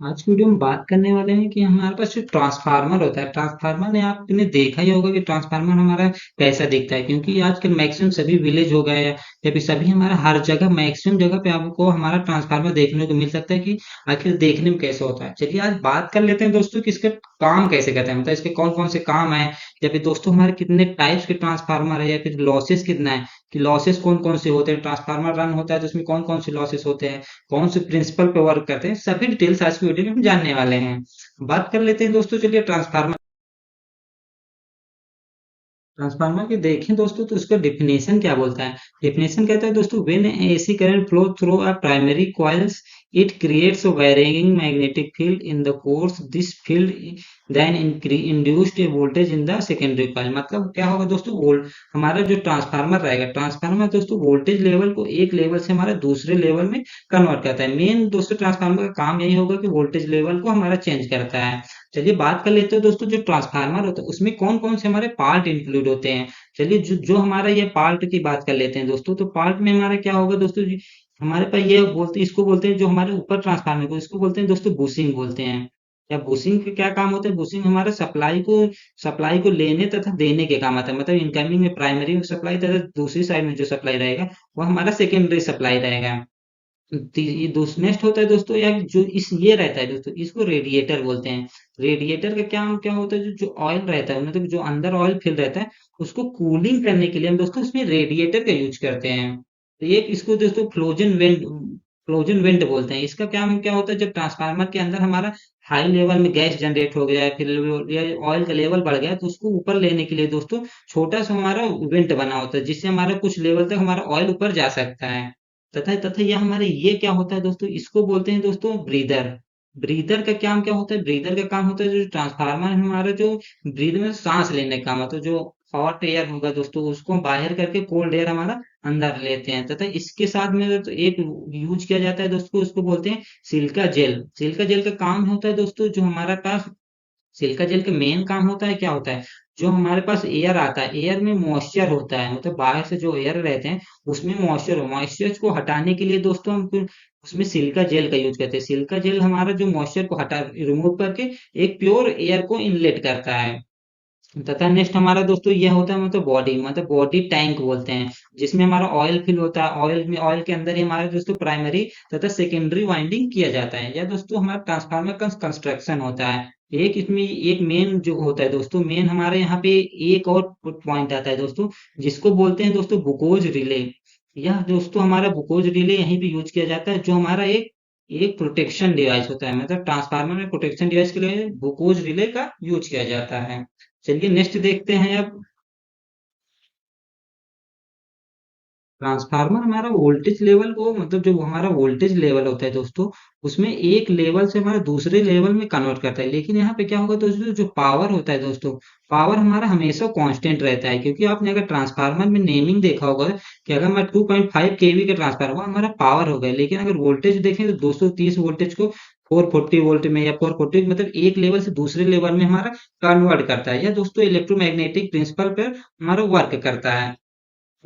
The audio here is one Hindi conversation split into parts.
आज की वीडियो में बात करने वाले हैं कि हमारे पास जो ट्रांसफार्मर होता है, ट्रांसफार्मर ने आपने देखा ही होगा कि ट्रांसफार्मर हमारा कैसा दिखता है, क्योंकि आजकल मैक्सिमम सभी विलेज हो गए हैं या फिर सभी हमारा हर जगह मैक्सिमम जगह पे आपको हमारा ट्रांसफार्मर देखने को मिल सकता है कि आखिर देखने में कैसा होता है। चलिए आज बात कर लेते हैं दोस्तों कि इसके काम कैसे करते हैं, मतलब इसके कौन कौन से काम है, या फिर दोस्तों हमारे कितने टाइप्स के ट्रांसफार्मर है, या फिर लॉसेस कितना है कि लॉसेस कौन कौन से होते हैं, ट्रांसफार्मर रन होता है तो उसमें कौन कौन से लॉसेस होते हैं, कौन से प्रिंसिपल पे वर्क करते हैं, सभी डिटेल्स आज की वीडियो में हम जानने वाले हैं। बात कर लेते हैं दोस्तों, चलिए ट्रांसफार्मर ट्रांसफार्मर के देखें दोस्तों तो उसका डेफिनेशन क्या बोलता है। डेफिनेशन कहता है दोस्तों, when AC current flow through a primary coils it creates a varying magnetic field in the course this field then induced a voltage in the secondary coil. मतलब क्या होगा दोस्तों, वोल्ट हमारा जो ट्रांसफार्मर रहेगा, ट्रांसफार्मर दोस्तों वोल्टेज लेवल को एक लेवल से हमारा दूसरे लेवल में कन्वर्ट करता है। मेन दोस्तों ट्रांसफार्मर का काम यही होगा कि वोल्टेज लेवल को हमारा चेंज करता है। चलिए बात कर लेते हैं दोस्तों, जो ट्रांसफार्मर होता है उसमें कौन कौन से हमारे पार्ट इंक्लूड होते हैं। चलिए जो जो हमारा ये पार्ट की बात कर लेते हैं दोस्तों, तो पार्ट में हमारा क्या होगा दोस्तों जी, हमारे पास ये बोलते इसको बोलते हैं जो हमारे ऊपर ट्रांसफार्मर को, इसको बोलते हैं दोस्तों बुशिंग बोलते हैं। या बुशिंग के क्या काम होता है, बुशिंग हमारा सप्लाई को लेने तथा देने के काम आता है। मतलब इनकमिंग में प्राइमरी सप्लाई तथा दूसरी साइड में जो सप्लाई रहेगा वो हमारा सेकेंडरी सप्लाई रहेगा। ये नेक्स्ट होता है दोस्तों, या जो इस ये रहता है दोस्तों, इसको रेडिएटर बोलते हैं। रेडिएटर का क्या होता है, जो जो ऑयल रहता है, मतलब जो अंदर ऑयल फिल रहता है उसको कूलिंग करने के लिए हम दोस्तों उसमें रेडिएटर का यूज करते हैं। तो ये इसको दोस्तों फ्लोजन वेंट बोलते हैं। इसका क्या होता है, जब ट्रांसफार्मर के अंदर हमारा हाई लेवल में गैस जनरेट हो गया है, फिर या ऑयल का लेवल बढ़ गया है, तो उसको ऊपर लेने के लिए दोस्तों छोटा सा हमारा वेंट बना होता है, जिससे हमारा कुछ लेवल तक हमारा ऑयल ऊपर जा सकता है। तथा तथा यह हमारे ये क्या होता है दोस्तों, इसको बोलते हैं दोस्तों ब्रीदर। ब्रीदर का काम क्या होता है, ब्रीदर का काम होता है जो ट्रांसफार्मर है हमारा, जो ब्रीद में सांस लेने का काम होता है। जो हॉट एयर होगा दोस्तों उसको बाहर करके कोल्ड एयर हमारा अंदर लेते हैं। तथा इसके साथ में तो एक यूज किया जाता है दोस्तों, उसको बोलते हैं सिलिका जेल। सिलिका जेल का काम होता है दोस्तों, जो हमारा का सिलिका जेल का मेन काम होता है, क्या होता है, जो हमारे पास एयर आता है, एयर में मॉइस्चर होता है, मतलब बाहर से जो एयर रहते हैं उसमें मॉइस्चर को हटाने के लिए दोस्तों हम फिर उसमें सिलिका जेल का यूज करते हैं। सिलिका जेल हमारा जो मॉइस्चर को हटा रिमूव करके एक प्योर एयर को इनलेट करता है। तथा नेक्स्ट हमारा दोस्तों यह होता है, मतलब बॉडी टैंक बोलते हैं, जिसमें हमारा ऑयल फिल होता है। ऑयल के अंदर ही हमारा दोस्तों प्राइमरी तथा सेकेंडरी वाइंडिंग किया जाता है। या दोस्तों हमारा ट्रांसफार्मर का कंस्ट्रक्शन होता है। एक इसमें एक मेन जो होता है दोस्तों, मेन हमारे यहाँ पे एक और पॉइंट आता है दोस्तों, जिसको बोलते हैं दोस्तों बुकोज रिले। यह दोस्तों हमारा बुकोज रिले यहीं पे यूज किया जाता है, जो हमारा एक एक प्रोटेक्शन डिवाइस होता है। मतलब ट्रांसफार्मर में प्रोटेक्शन डिवाइस के लिए बुकोज रिले का यूज किया जाता है। चलिए नेक्स्ट देखते हैं अब। ट्रांसफार्मर हमारा वोल्टेज लेवल को, मतलब जो हमारा वोल्टेज लेवल होता है दोस्तों, उसमें एक लेवल से हमारा दूसरे लेवल में कन्वर्ट करता है। लेकिन यहाँ पे क्या होगा दोस्तों, जो पावर होता है दोस्तों, पावर हमारा हमेशा कांस्टेंट रहता है। क्योंकि आपने अगर ट्रांसफार्मर में नेमिंग देखा होगा कि अगर हमारा 2.5 केवी का ट्रांसफार्मर वो हमारा पावर हो गया, लेकिन अगर वोल्टेज देखें तो 230 वोल्टेज को 440 वोल्ट में, या 440 मतलब एक लेवल से दूसरे लेवल में हमारा कन्वर्ट करता है। या दोस्तों इलेक्ट्रोमैग्नेटिक प्रिंसिपल पर हमारा वर्क करता है।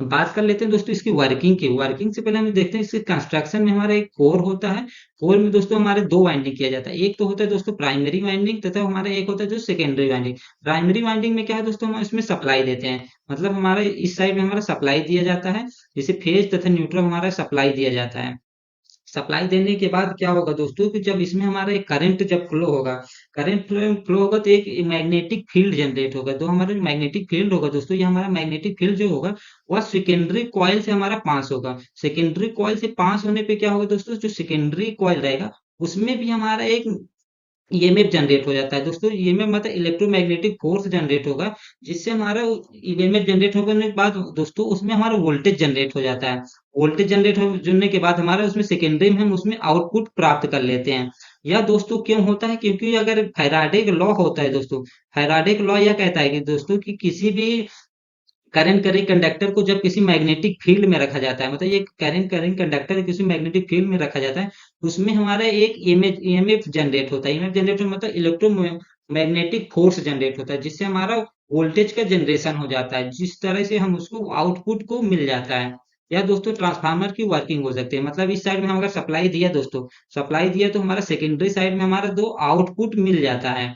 बात कर लेते हैं दोस्तों इसकी वर्किंग की। वर्किंग से पहले हम देखते हैं इसके कंस्ट्रक्शन में हमारा एक कोर होता है। कोर में दोस्तों हमारे दो वाइंडिंग किया जाता है। एक तो होता है दोस्तों प्राइमरी वाइंडिंग, तथा हमारा एक होता है जो सेकेंडरी वाइंडिंग। प्राइमरी वाइंडिंग में क्या है दोस्तों, हम इसमें सप्लाई देते हैं। मतलब हमारा इस साइड में हमारा सप्लाई दिया जाता है, जैसे फेज तथा न्यूट्रल हमारा सप्लाई दिया जाता है। सप्लाई देने के बाद क्या होगा दोस्तों, कि जब इसमें हमारा एक करंट जब फ्लो होगा, करंट फ्लो होगा तो एक मैग्नेटिक फील्ड जनरेट होगा। तो हमारा जो मैग्नेटिक फील्ड होगा दोस्तों, ये हमारा मैग्नेटिक फील्ड जो होगा वह सेकेंडरी कॉइल से हमारा पास होगा। सेकेंडरी कॉइल से पास होने पे क्या होगा दोस्तों, जो सेकेंडरी कॉइल रहेगा उसमें भी हमारा एक ईएमएफ जनरेट हो जाता है दोस्तों। ईएमएफ मतलब इलेक्ट्रोमैग्नेटिक फोर्स जनरेट होगा, जिससे हमारा ईएमएफ जनरेट होने के बाद दोस्तों उसमें हमारा वोल्टेज जनरेट हो जाता है। वोल्टेज जनरेट होने के बाद हमारा उसमें सेकेंडरी में हम उसमें आउटपुट प्राप्त कर लेते हैं। यह दोस्तों क्यों होता है, क्योंकि अगर फैराडे का लॉ होता है दोस्तों, फैराडे का लॉ यह कहता है कि दोस्तों कि किसी भी करंट करेंट कंडक्टर को जब किसी मैग्नेटिक फील्ड में रखा जाता है, मतलब ये करंट करेंट कंडक्टर किसी मैग्नेटिक फील्ड में रखा जाता है, उसमें हमारा एक ईएमएफ जनरेट होता है। ईएमएफ जनरेट मतलब इलेक्ट्रो मैग्नेटिक फोर्स जनरेट होता है, जिससे हमारा वोल्टेज का जनरेशन हो जाता है, जिस तरह से हम उसको आउटपुट को मिल जाता है। या दोस्तों ट्रांसफार्मर की वर्किंग हो सकती है। मतलब इस साइड में हम अगर सप्लाई दिया दोस्तों, सप्लाई दिया तो हमारा सेकेंडरी साइड में हमारा दो आउटपुट मिल जाता है।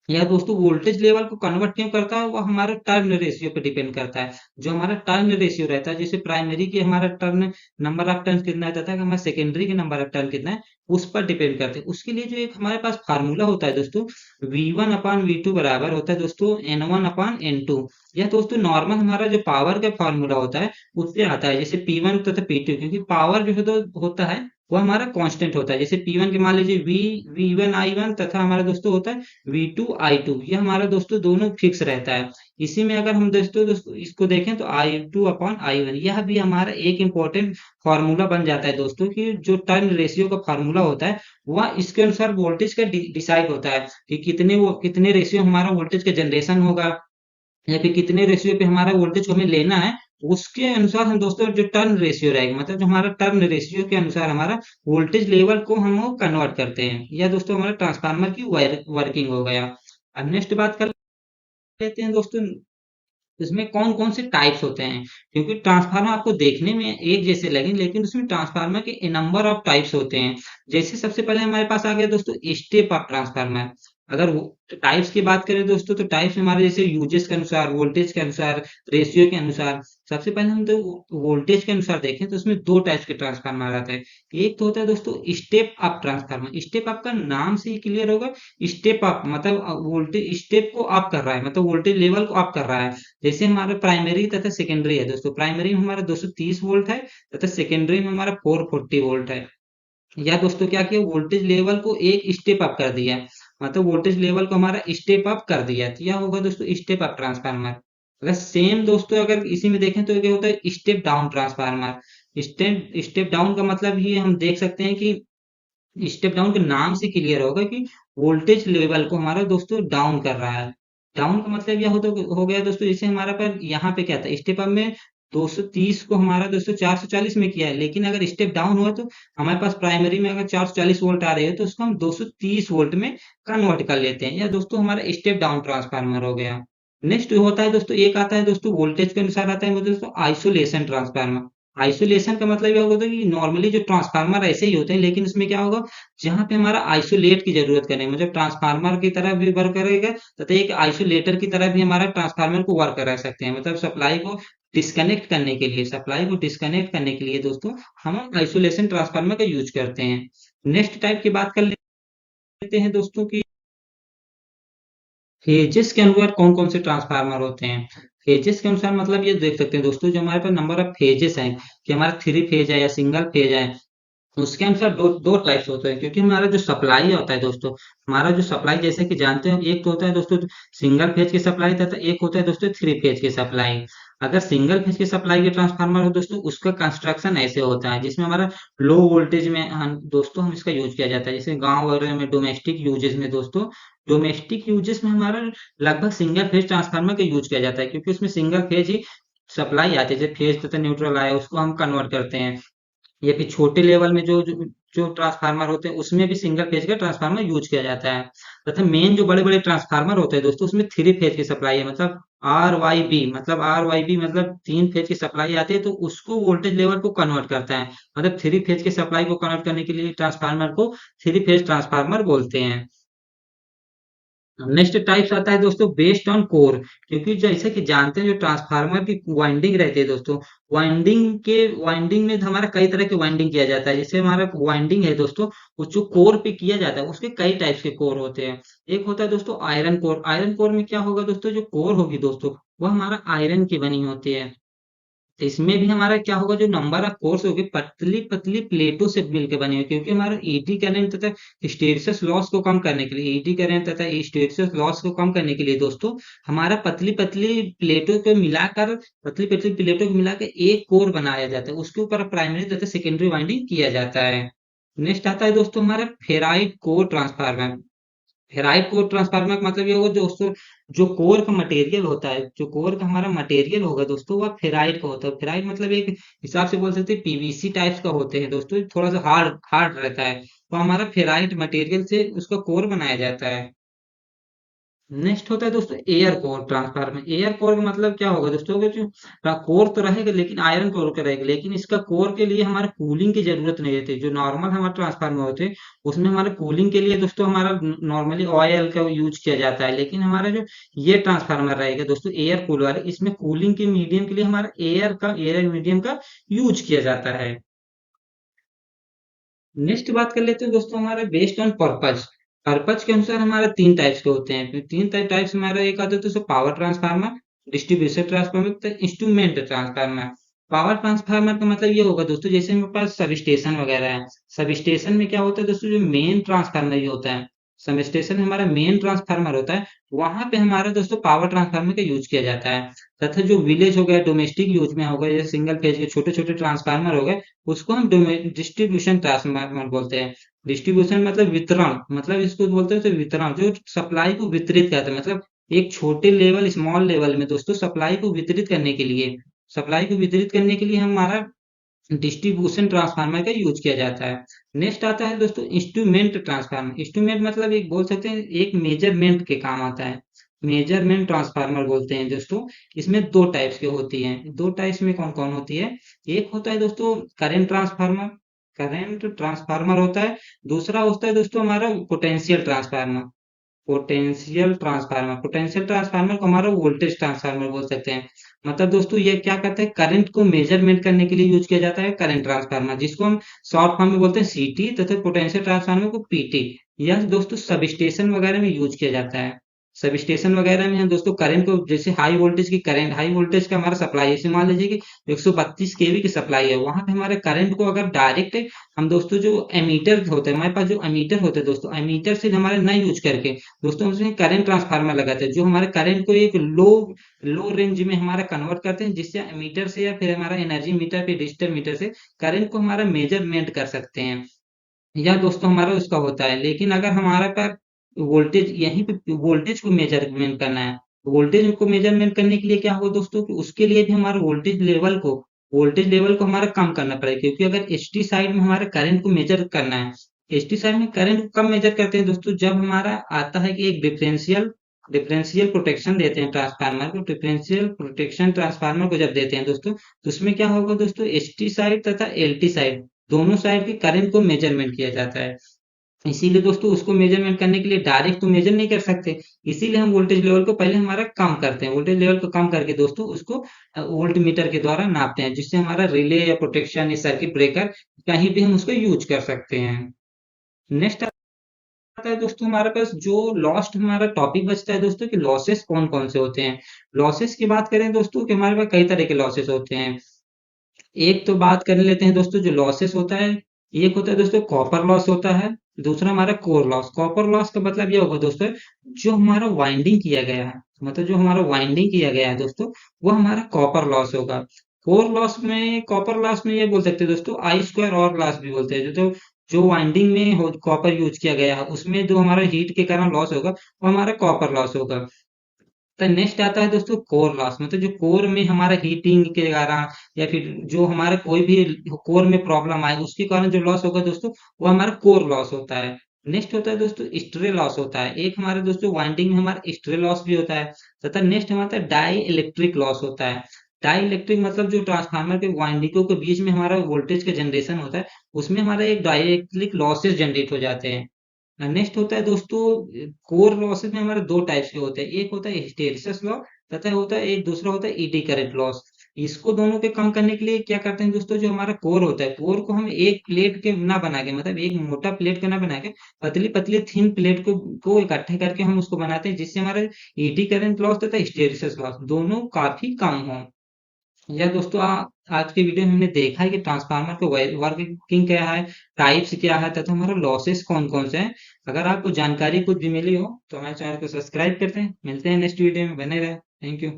या दोस्तों वोल्टेज लेवल को कन्वर्ट क्यों करता है, वो हमारे टर्न रेशियो पे डिपेंड करता है। जो हमारा टर्न रेशियो रहता है, जैसे प्राइमरी की हमारा टर्न नंबर ऑफ टर्न कितना रहता है, हमारा सेकेंडरी के नंबर ऑफ टर्न कितना है, उस पर डिपेंड करते हैं। उसके लिए जो एक हमारे पास फार्मूला होता है दोस्तों, V1/V2 बराबर होता है दोस्तों N1/N2। या दोस्तों नॉर्मल हमारा जो पावर का फार्मूला होता है उससे आता है, जैसे P1 तथा P2, क्योंकि पावर जो है तो होता है वो हमारा कांस्टेंट होता है। जैसे P1 के मान लीजिए V1 I1 तथा हमारा दोस्तों होता है V2 I2, ये हमारा दोस्तों दोनों फिक्स रहता है। इसी में अगर हम दोस्तों इसको देखें तो I2/I1, यह भी हमारा एक इंपॉर्टेंट फार्मूला बन जाता है दोस्तों, कि जो टर्न रेशियो का फार्मूला होता है वह इसके अनुसार वोल्टेज का डिसाइड होता है, कि कितने रेशियो हमारा वोल्टेज का जनरेशन होगा, या फिर कितने रेशियो पे हमारा वोल्टेज को हमें लेना है। उसके अनुसार हम दोस्तों जो टर्न रेशियो रहेगा, मतलब जो हमारा टर्न रेशियो के अनुसार हमारा वोल्टेज लेवल को हम वो कन्वर्ट करते हैं। या दोस्तों हमारा ट्रांसफार्मर की वर्किंग हो गया। अब नेक्स्ट बात कर लेते हैं दोस्तों, इसमें कौन कौन से टाइप्स होते हैं, क्योंकि ट्रांसफार्मर आपको देखने में एक जैसे लगे लेकिन उसमें ट्रांसफार्मर के नंबर ऑफ टाइप्स होते हैं। जैसे सबसे पहले हमारे पास आ गया दोस्तों स्टेप अप ट्रांसफार्मर। अगर टाइप्स की बात करें दोस्तों, तो टाइप्स हमारे जैसे यूजेस के अनुसार, वोल्टेज के अनुसार, रेशियो के अनुसार। सबसे पहले हम तो वोल्टेज के अनुसार देखें तो उसमें दो टाइप्स के ट्रांसफार्मर आता है। एक तो होता है दोस्तों step up transformer. Step up का नाम से ही क्लियर होगा, स्टेप अप मतलब वोल्टेज स्टेप को अप कर रहा है, मतलब वोल्टेज लेवल को अप कर रहा है। जैसे हमारा प्राइमरी तथा सेकेंडरी है दोस्तों, प्राइमरी में हमारा 230 वोल्ट है तथा सेकेंडरी में हमारा 440 वोल्ट है। या दोस्तों क्या किया, वोल्टेज लेवल को एक स्टेप अप कर दिया, मतलब वोल्टेज लेवल को हमारा स्टेप अप कर दिया, तो यह होगा दोस्तों स्टेप अप ट्रांसफार्मर। अगर सेम दोस्तों अगर इसी में देखें तो क्या होता है step down transformer. Step down का मतलब ये हम देख सकते हैं कि स्टेप डाउन के नाम से क्लियर होगा कि वोल्टेज लेवल को हमारा दोस्तों डाउन कर रहा है। डाउन का मतलब यह हो गया दोस्तों, जैसे हमारा पर यहाँ पे क्या था, स्टेप अप में 230 को हमारा दोस्तों 440 में किया है, लेकिन अगर स्टेप डाउन हुआ तो हमारे पास प्राइमरी में अगर 440 वोल्ट आ रहे हैं तो उसको हम 230 वोल्ट में कन्वर्ट कर लेते हैं। या दोस्तों हमारा स्टेप डाउन ट्रांसफार्मर हो गया। नेक्स्ट होता है दोस्तों, एक आता है दोस्तों वोल्टेज के अनुसार आता है वो दोस्तों आइसोलेशन ट्रांसफार्मर। आइसोलेशन का मतलब यह होता है कि नॉर्मली जो ट्रांसफार्मर ऐसे ही होते हैं, लेकिन इसमें क्या होगा, जहाँ पे हमारा आइसोलेट की जरूरत करें, मतलब ट्रांसफार्मर की तरह भी वर्क करेगा तथा एक आइसोलेटर की तरह भी हमारा ट्रांसफार्मर को वर्क करा सकते हैं। मतलब सप्लाई को डिस्कनेक्ट करने के लिए दोस्तों हम आइसोलेशन ट्रांसफार्मर का यूज करते हैं। नेक्स्ट टाइप की बात कर लेते हैं दोस्तों की फेजेस के अनुसार कौन कौन से ट्रांसफार्मर होते हैं। फेजेस के अनुसार मतलब ये देख सकते हैं दोस्तों, जो हमारे पास नंबर ऑफ फेजेस हैं, कि हमारा थ्री फेज है या सिंगल फेज है, उसके अनुसार दो दो टाइप्स होते हैं। क्योंकि हमारा जो सप्लाई होता है दोस्तों, हमारा जो सप्लाई जैसे कि जानते हो, एक तो होता है दोस्तों सिंगल फेज की सप्लाई तथा एक होता है दोस्तों थ्री फेज की सप्लाई। अगर सिंगल फेज की सप्लाई के ट्रांसफार्मर हो दोस्तों, उसका कंस्ट्रक्शन ऐसे होता है, जिसमें हमारा लो वोल्टेज में दोस्तों हम इसका यूज किया जाता है। जैसे गांव वगैरह में डोमेस्टिक यूजेस में दोस्तों, डोमेस्टिक यूजेस में हमारा लगभग सिंगल फेज ट्रांसफार्मर का यूज किया जाता है, क्योंकि उसमें सिंगल फेज ही सप्लाई आती है। जैसे फेज तथा न्यूट्रल आया उसको हम कन्वर्ट करते हैं। या फिर छोटे लेवल में जो ट्रांसफार्मर होते हैं उसमें भी सिंगल फेज का ट्रांसफार्मर यूज किया जाता है। तथा मेन जो बड़े बड़े ट्रांसफार्मर होते हैं दोस्तों, उसमें थ्री फेज की सप्लाई है, मतलब आर वाई बी, मतलब 3 फेज की सप्लाई आती है, तो उसको वोल्टेज लेवल को कन्वर्ट करता है। मतलब थ्री फेज की सप्लाई को कन्वर्ट करने के लिए ट्रांसफार्मर को थ्री फेज ट्रांसफार्मर बोलते हैं। नेक्स्ट टाइप्स आता है दोस्तों बेस्ड ऑन कोर। क्योंकि जैसे कि जानते हैं जो ट्रांसफार्मर की वाइंडिंग रहती है दोस्तों, वाइंडिंग में हमारा कई तरह की वाइंडिंग किया जाता है। जैसे हमारा वाइंडिंग है दोस्तों, वो जो कोर पे किया जाता है उसके कई टाइप्स के कोर होते हैं। एक होता है दोस्तों आयरन कोर। आयरन कोर में क्या होगा दोस्तों, जो कोर होगी दोस्तों वो हमारा आयरन की बनी होती है। तो इसमें भी हमारा क्या होगा, जो नंबर ऑफ कोर्स होगी पतली पतली प्लेटों से मिलकर बनी हुई, क्योंकि हमारा ईडी करंट तथा हिस्टैरिसीस लॉस को कम करने के लिए, ईडी करंट तथा हिस्टैरिसीस लॉस को कम करने के लिए दोस्तों, हमारा पतली पतली प्लेटों को मिलाकर एक कोर बनाया जाता है। उसके ऊपर प्राइमरी तथा सेकेंडरी वाइंडिंग किया जाता है। नेक्स्ट आता है दोस्तों हमारा ferrite core transformer. Ferrite core transformer का मतलब ये होगा दोस्तों, जो कोर का मटेरियल होता है, जो कोर का हमारा मटेरियल होगा दोस्तों वह फेराइट का होता है। फेराइट मतलब एक हिसाब से बोल सकते हैं पीवीसी टाइप्स का होते हैं दोस्तों, थोड़ा सा हार्ड हार्ड रहता है, तो हमारा फेराइट मटेरियल से उसका कोर बनाया जाता है। नेक्स्ट होता है दोस्तों air core transformer. Air core का मतलब क्या होगा दोस्तों कि जो कोर तो रहेगा लेकिन आयरन कोर का रहेगा, लेकिन इसका कोर के लिए हमारे कूलिंग की जरूरत नहीं रहती। जो नॉर्मल हमारे ट्रांसफार्मर होते हैं उसमें हमारे कूलिंग के लिए दोस्तों हमारा नॉर्मली ऑयल का यूज किया जाता है, लेकिन हमारा जो ये ट्रांसफार्मर रहेगा दोस्तों एयर कूल वाले, इसमें कूलिंग के मीडियम के लिए हमारा एयर मीडियम का यूज किया जाता है। नेक्स्ट बात कर लेते हैं दोस्तों हमारे बेस्ड ऑन पर्पज। पर्पज के अनुसार हमारे तीन टाइप्स के होते हैं। तीन टाइप्स हमारा एक आता है दोस्तों पावर ट्रांसफार्मर, डिस्ट्रीब्यूशन ट्रांसफार्मर, तो इंस्ट्रूमेंट ट्रांसफार्मर। पावर ट्रांसफार्मर का मतलब ये होगा दोस्तों जैसे हमारे पास सब स्टेशन वगैरह है। सब स्टेशन में क्या होता है दोस्तों, जो मेन ट्रांसफार्मर ये होता है, सब स्टेशन हमारा मेन ट्रांसफार्मर होता है, वहां पे हमारा दोस्तों पावर ट्रांसफार्मर का यूज किया जाता है। तथा जो विलेज हो गया, डोमेस्टिक यूज में हो गए, जैसे सिंगल फेज के छोटे छोटे ट्रांसफार्मर हो गए, उसको हम डिस्ट्रीब्यूशन ट्रांसफार्मर बोलते हैं। डिस्ट्रीब्यूशन मतलब वितरण, मतलब इसको बोलते हैं तो वितरण, जो सप्लाई को वितरित करता है, मतलब एक छोटे लेवल स्मॉल लेवल में दोस्तों सप्लाई को वितरित करने के लिए, हमारा डिस्ट्रीब्यूशन ट्रांसफार्मर का यूज किया जाता है। नेक्स्ट आता है दोस्तों इंस्ट्रूमेंट ट्रांसफार्मर। इंस्ट्रूमेंट मतलब एक बोल सकते हैं एक मेजरमेंट के काम आता है, मेजरमेंट ट्रांसफार्मर बोलते हैं दोस्तों। इसमें दो टाइप्स की होती हैं। दो टाइप्स में कौन कौन होती है, एक होता है दोस्तों करंट ट्रांसफार्मर, होता है। दूसरा होता है दोस्तों हमारा पोटेंशियल ट्रांसफार्मर को हमारा वोल्टेज ट्रांसफार्मर बोल सकते हैं। मतलब दोस्तों ये क्या करता है, करंट को मेजरमेंट करने के लिए यूज किया जाता है करंट ट्रांसफार्मर, जिसको हम शॉर्ट फॉर्म में बोलते हैं सीटी, तथा पोटेंशियल ट्रांसफार्मर को पीटी। यह दोस्तों सब स्टेशन वगैरह में यूज किया जाता है। सब स्टेशन वगैरह में हम दोस्तों करंट को, जैसे हाई वोल्टेज का हमारा सप्लाई, जैसे मान लीजिए कि 132 केवी की सप्लाई है, वहां पे हमारे करंट को अगर डायरेक्ट हम दोस्तों जो एमीटर होते हैं, हमारे पास जो एमीटर होते हैं दोस्तों, एमीटर से हमारे न यूज करके दोस्तों उसमें करंट ट्रांसफार्मर लगाते हैं, जो हमारे करंट को एक लो रेंज में हमारा कन्वर्ट करते हैं, जिससे मीटर से या फिर हमारा एनर्जी मीटर पे डिजिटल मीटर से करंट को हमारा मेजरमेंट कर सकते हैं। यह दोस्तों हमारा उसका होता है। लेकिन अगर हमारा पर वोल्टेज, यहीं पे वोल्टेज को मेजरमेंट करना है, वोल्टेज को मेजरमेंट करने के लिए क्या होगा दोस्तों कि उसके लिए भी हमारा वोल्टेज लेवल को हमारा कम करना पड़ेगा, क्योंकि अगर एचटी साइड में हमारे करंट को मेजर करना है, एचटी साइड में करंट को कब मेजर करते हैं दोस्तों, जब हमारा आता है कि एक डिफरेंशियल प्रोटेक्शन देते हैं ट्रांसफार्मर को, डिफरेंशियल प्रोटेक्शन ट्रांसफार्मर को जब देते हैं दोस्तों, तो उसमें क्या होगा दोस्तों, एचटी साइड तथा एलटी साइड दोनों साइड के करंट को मेजरमेंट किया जाता है। इसीलिए दोस्तों उसको मेजरमेंट करने के लिए डायरेक्ट तो मेजर नहीं कर सकते, इसीलिए हम वोल्टेज लेवल को पहले हमारा कम करते हैं। वोल्टेज लेवल को कम करके दोस्तों उसको वोल्ट मीटर के द्वारा नापते हैं, जिससे हमारा रिले या प्रोटेक्शन या सर्किट ब्रेकर कहीं भी हम उसको यूज कर सकते हैं। नेक्स्ट आता है दोस्तों हमारे पास जो लॉस्ट हमारा टॉपिक बचता है दोस्तों कि लॉसेस कौन कौन से होते हैं। लॉसेस की बात करें दोस्तों कि हमारे पास कई तरह के लॉसेस होते हैं। एक तो बात कर लेते हैं दोस्तों जो लॉसेस होता है, एक होता है दोस्तों कॉपर लॉस होता है, दूसरा हमारा कोर लॉस। कॉपर लॉस का मतलब ये होगा दोस्तों जो हमारा वाइंडिंग किया गया है, मतलब जो हमारा वाइंडिंग किया गया है दोस्तों, वो हमारा कॉपर लॉस होगा। कॉपर लॉस में ये बोल सकते हैं दोस्तों आई स्क्वायर और लॉस भी बोलते हैं, जो वाइंडिंग में कॉपर यूज किया गया है उसमें जो हमारा हीट के कारण लॉस होगा वो हमारा कॉपर लॉस होगा। तो नेक्स्ट आता है दोस्तों कोर लॉस, मतलब जो कोर में हमारा हीटिंग के कारण या फिर जो हमारा कोई भी कोर में प्रॉब्लम आए उसके कारण जो लॉस होगा दोस्तों वो हमारा कोर लॉस होता है। नेक्स्ट होता है दोस्तों स्ट्रे लॉस होता है, एक हमारे दोस्तों वाइंडिंग में हमारा स्ट्रे लॉस भी होता है। तथा नेक्स्ट हमारा डाई इलेक्ट्रिक लॉस होता है। डाई इलेक्ट्रिक मतलब जो ट्रांसफार्मर के वाइंडिंगों के बीच में हमारा वोल्टेज का जनरेशन होता है, उसमें हमारा एक डाई इलेक्ट्रिक लॉसेस जनरेट हो जाते हैं। नेक्स्ट होता है दोस्तों कोर लॉसेस में हमारे दो टाइप्स के होते हैं, एक होता है हिस्टेरिसिस लॉस तथा होता है एक दूसरा होता है ईडी करंट लॉस। इसको दोनों के कम करने के लिए क्या करते हैं दोस्तों, जो हमारा कोर होता है, कोर को हम एक प्लेट के ना बना के, मतलब एक मोटा प्लेट का ना बना के पतली पतली थिन प्लेट को इकट्ठे करके हम उसको बनाते हैं, जिससे हमारे ईडी करंट लॉस तथा हिस्टेरिसिस लॉस दोनों काफी कम हो। या दोस्तों आज के वीडियो में हमने देखा है कि ट्रांसफार्मर को वर्किंग क्या है, टाइप्स क्या है, तथा हमारा लॉसेस कौन कौन से हैं। अगर आपको जानकारी कुछ भी मिली हो तो हमारे चैनल को सब्सक्राइब करते हैं। मिलते हैं नेक्स्ट वीडियो में, बने रहे। Thank you.